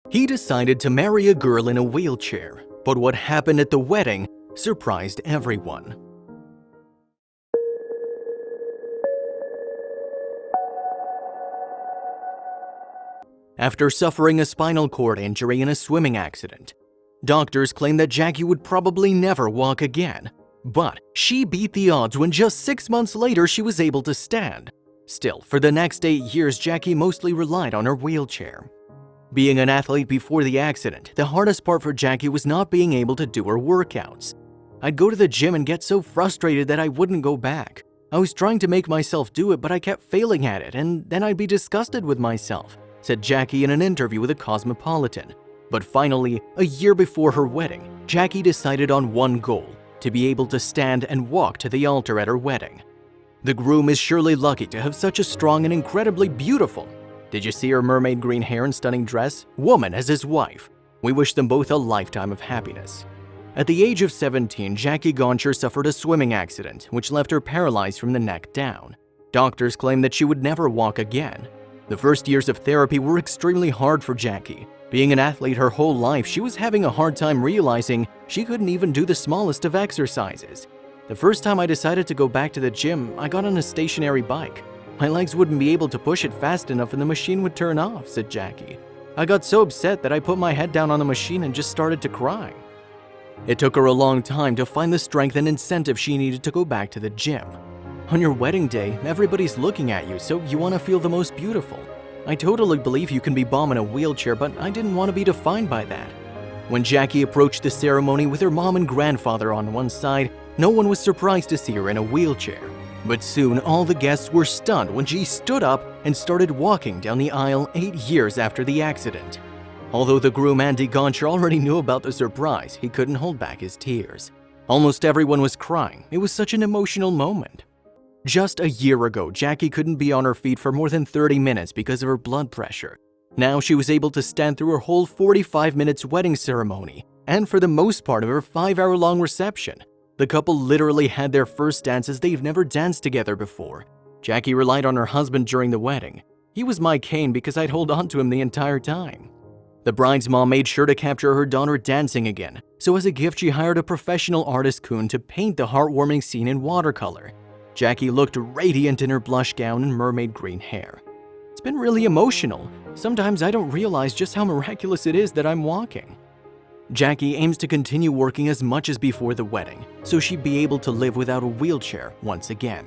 He decided to marry a girl in a wheelchair, but what happened at the wedding surprised everyone. After suffering a spinal cord injury in a swimming accident, doctors claim that Jackie would probably never walk again. But she beat the odds when just 6 months later she was able to stand. Still, for the next 8 years, Jackie mostly relied on her wheelchair. Being an athlete before the accident, the hardest part for Jackie was not being able to do her workouts. I'd go to the gym and get so frustrated that I wouldn't go back. I was trying to make myself do it, but I kept failing at it, and then I'd be disgusted with myself, said Jackie in an interview with the Cosmopolitan. But finally, a year before her wedding, Jackie decided on one goal: to be able to stand and walk to the altar at her wedding. The groom is surely lucky to have such a strong and incredibly beautiful, did you see her mermaid green hair and stunning dress, woman as his wife? We wish them both a lifetime of happiness. At the age of 17, Jackie Goncher suffered a swimming accident, which left her paralyzed from the neck down. Doctors claim that she would never walk again. The first years of therapy were extremely hard for Jackie. Being an athlete her whole life, she was having a hard time realizing she couldn't even do the smallest of exercises. The first time I decided to go back to the gym, I got on a stationary bike. My legs wouldn't be able to push it fast enough and the machine would turn off, said Jackie. I got so upset that I put my head down on the machine and just started to cry. It took her a long time to find the strength and incentive she needed to go back to the gym. On your wedding day, everybody's looking at you, so you want to feel the most beautiful. I totally believe you can be bomb in a wheelchair, but I didn't want to be defined by that. When Jackie approached the ceremony with her mom and grandfather on one side, no one was surprised to see her in a wheelchair. But soon, all the guests were stunned when she stood up and started walking down the aisle 8 years after the accident. Although the groom Andy Goncher already knew about the surprise, he couldn't hold back his tears. Almost everyone was crying. It was such an emotional moment. Just a year ago, Jackie couldn't be on her feet for more than 30 minutes because of her blood pressure. Now she was able to stand through her whole 45 minutes wedding ceremony, and for the most part of her 5-hour-long reception. The couple literally had their first dance as they've never danced together before. Jackie relied on her husband during the wedding. He was Mike Caine because I'd hold on to him the entire time. The bride's mom made sure to capture her daughter dancing again, so as a gift she hired a professional artist Kuhn to paint the heartwarming scene in watercolor. Jackie looked radiant in her blush gown and mermaid green hair. It's been really emotional. Sometimes I don't realize just how miraculous it is that I'm walking. Jackie aims to continue working as much as before the wedding, so she'd be able to live without a wheelchair once again.